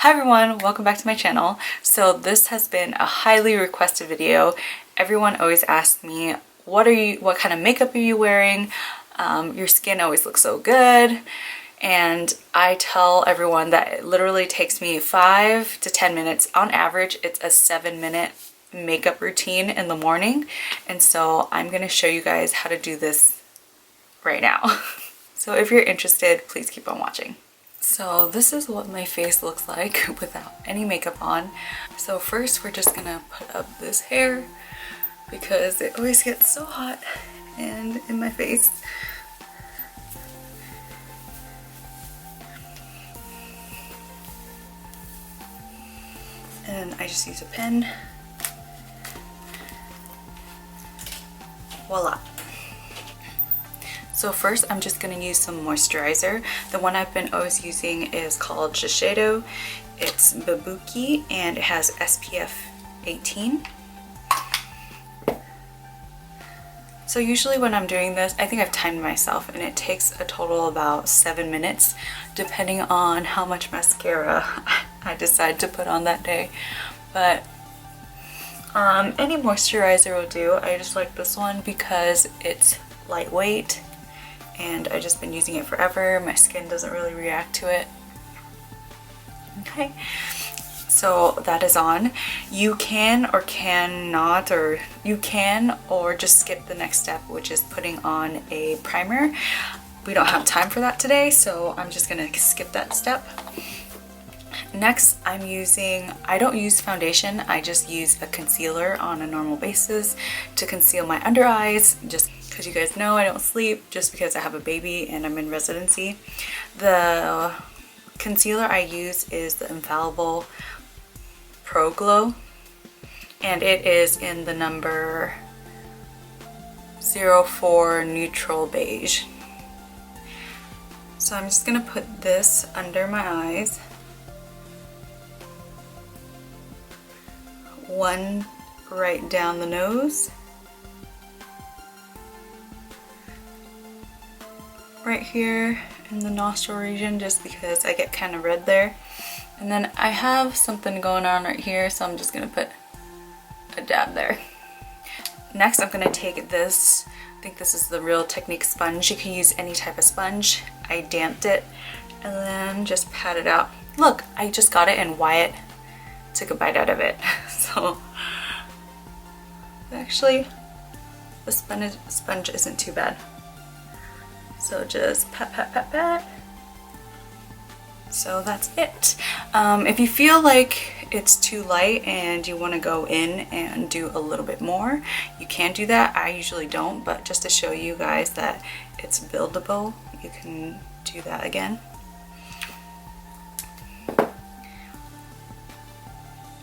Hi everyone, welcome back to my channel. So this has been a highly requested video. Everyone always asks me, what kind of makeup are you wearing? Your skin always looks so good. And I tell everyone that it literally takes me 5 to 10 minutes. On average, it's a 7-minute makeup routine in the morning. And so I'm gonna show you guys how to do this right now. So if you're interested, please keep on watching. So this is what my face looks like without any makeup on. So first we're just gonna put up this hair because it always gets so hot and in my face. And I just use a pen. Voila. So first I'm just going to use some moisturizer. The one I've been always using is called Shiseido. It's Babuki and it has SPF 18. So usually when I'm doing this, I think I've timed myself and it takes a total of about 7 minutes depending on how much mascara I decide to put on that day. But any moisturizer will do. I just like this one because it's lightweight and I've just been using it forever. My skin doesn't really react to it. Okay, so that is on. You can or cannot, or you can or just skip the next step, which is putting on a primer. We don't have time for that today, so I'm just gonna skip that step. Next, I don't use foundation, I just use a concealer on a normal basis to conceal my under eyes, just because you guys know I don't sleep, just because I have a baby and I'm in residency. The concealer I use is the Infallible Pro Glow, and it is in the number 04 Neutral Beige. So I'm just gonna put this under my eyes. One right down the nose, right here in the nostril region, just because I get kind of red there. And then I have something going on right here, so I'm just gonna put a dab there. Next, I'm gonna take this, I think this is the Real Technique sponge. You can use any type of sponge. I damped it and then just pat it out. Look, I just got it and Wyatt took a bite out of it. So actually the sponge isn't too bad. So just pat, pat, pat, pat. So that's it. If you feel like it's too light and you want to go in and do a little bit more, you can do that. I usually don't, but just to show you guys that it's buildable, you can do that again.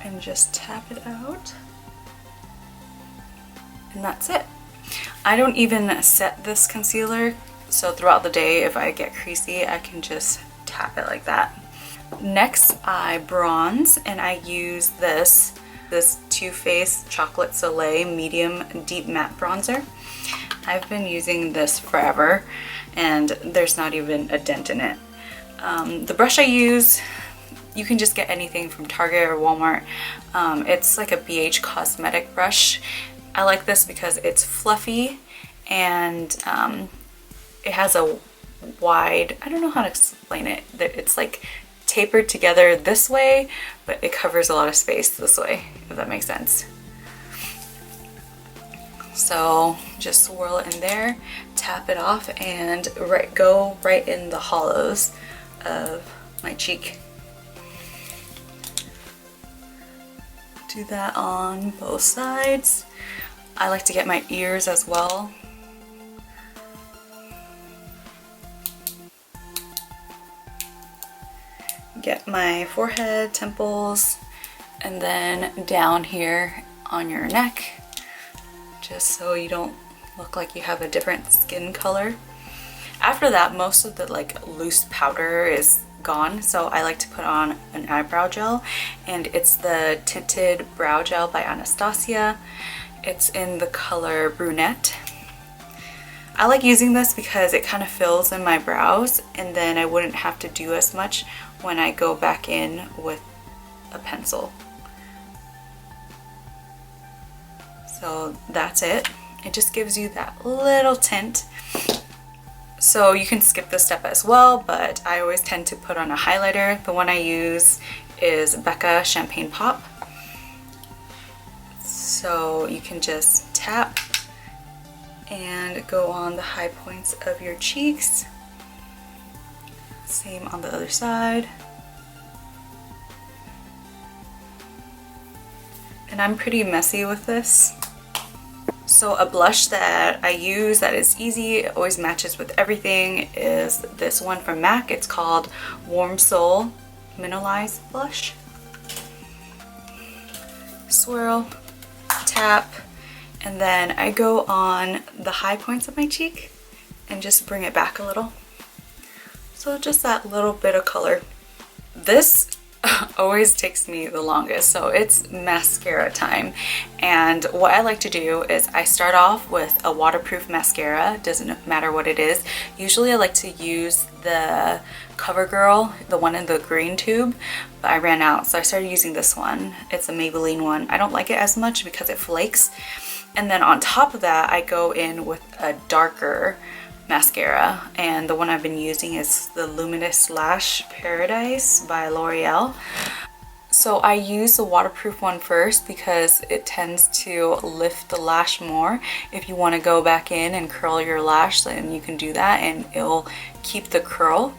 And just tap it out. And that's it. I don't even set this concealer, so throughout the day if I get creasy I can just tap it like that. Next I bronze, and I use this Too Faced Chocolate Soleil Medium Deep Matte Bronzer. I've been using this forever and there's not even a dent in it. The brush I use, you can just get anything from Target or Walmart. It's like a BH Cosmetic brush. I like this because it's fluffy and it has a wide, I don't know how to explain it. It's like tapered together this way, but it covers a lot of space this way, if that makes sense. So just swirl it in there, tap it off, and go right in the hollows of my cheek. Do that on both sides. I like to get my ears as well. Get my forehead, temples, and then down here on your neck, just so you don't look like you have a different skin color. After that, most of the loose powder is gone, so I like to put on an eyebrow gel, and it's the Tinted Brow Gel by Anastasia. It's in the color Brunette. I like using this because it kind of fills in my brows, and then I wouldn't have to do as much when I go back in with a pencil. So that's it. It just gives you that little tint. So you can skip this step as well, but I always tend to put on a highlighter. The one I use is Becca Champagne Pop. So you can just tap and go on the high points of your cheeks. Same on the other side. And I'm pretty messy with this. So a blush that I use that is easy, it always matches with everything, is this one from MAC. It's called Warm Soul Mineralized Blush. Swirl, tap, and then I go on the high points of my cheek and just bring it back a little. So just that little bit of color. This always takes me the longest, so it's mascara time. And what I like to do is I start off with a waterproof mascara, doesn't matter what it is. Usually I like to use the CoverGirl, the one in the green tube, but I ran out, so I started using this one. It's a Maybelline one. I don't like it as much because it flakes. And then on top of that, I go in with a darker mascara, and the one I've been using is the Luminous Lash Paradise by L'Oreal. So I use the waterproof one first because it tends to lift the lash more. If you want to go back in and curl your lash, then you can do that and it'll keep the curl.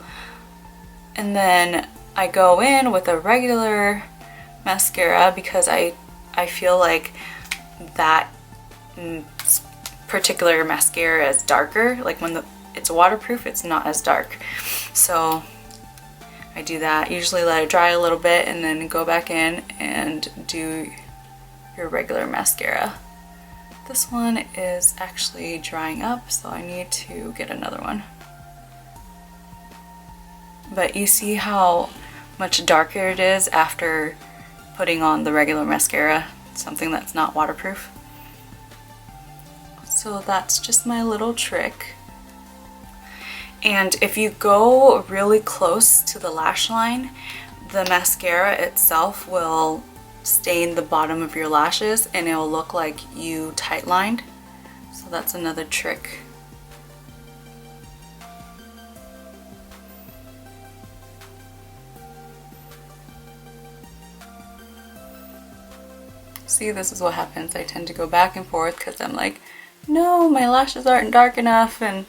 And then I go in with a regular mascara because I feel like that particular mascara is darker. Like when it's waterproof, it's not as dark. So I do that, usually let it dry a little bit and then go back in and do your regular mascara. This one is actually drying up, so I need to get another one. But you see how much darker it is after putting on the regular mascara, something that's not waterproof. So that's just my little trick. And if you go really close to the lash line, the mascara itself will stain the bottom of your lashes and it will look like you tight lined. So that's another trick. See, this is what happens. I tend to go back and forth because I'm like, no, my lashes aren't dark enough, and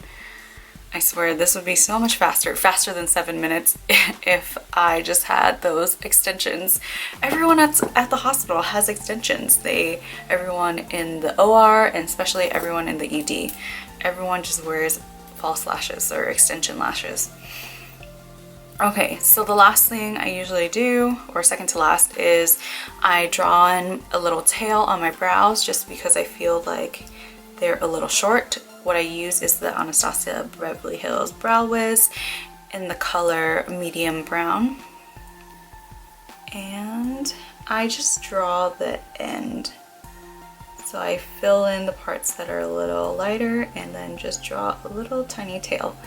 I swear this would be so much faster than 7 minutes if I just had those extensions. Everyone at the hospital has extensions. Everyone in the OR, and especially everyone in the ED, everyone just wears false lashes or extension lashes. Okay, so the last thing I usually do, or second to last, is I draw in a little tail on my brows just because I feel like they're a little short. What I use is the Anastasia Beverly Hills Brow Wiz in the color medium brown. And I just draw the end. So I fill in the parts that are a little lighter and then just draw a little tiny tail.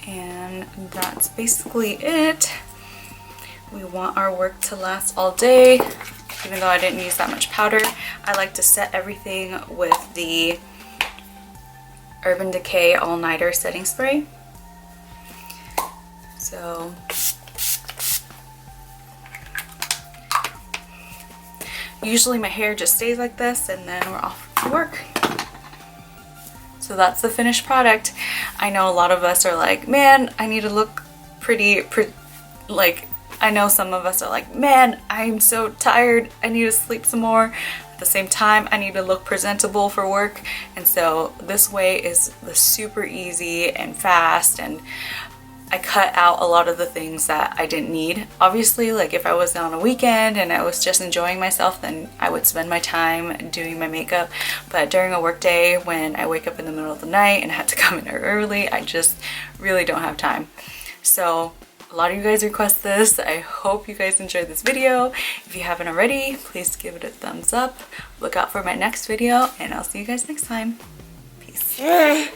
And that's basically it. We want our work to last all day, even though I didn't use that much powder. I like to set everything with the Urban Decay All Nighter Setting Spray. So usually my hair just stays like this and then we're off to work. So that's the finished product. I know a lot of us are like, man, I need to look pretty, like, I know some of us are like, man, I'm so tired, I need to sleep some more. At the same time, I need to look presentable for work. And so this way is the super easy and fast, and I cut out a lot of the things that I didn't need. Obviously, like if I was on a weekend and I was just enjoying myself, then I would spend my time doing my makeup. But during a work day, when I wake up in the middle of the night and have to come in early, I just really don't have time. So A lot of you guys request this. I hope you guys enjoyed this video. If you haven't already, please give it a thumbs up. Look out for my next video, and I'll see you guys next time. Peace. Yeah.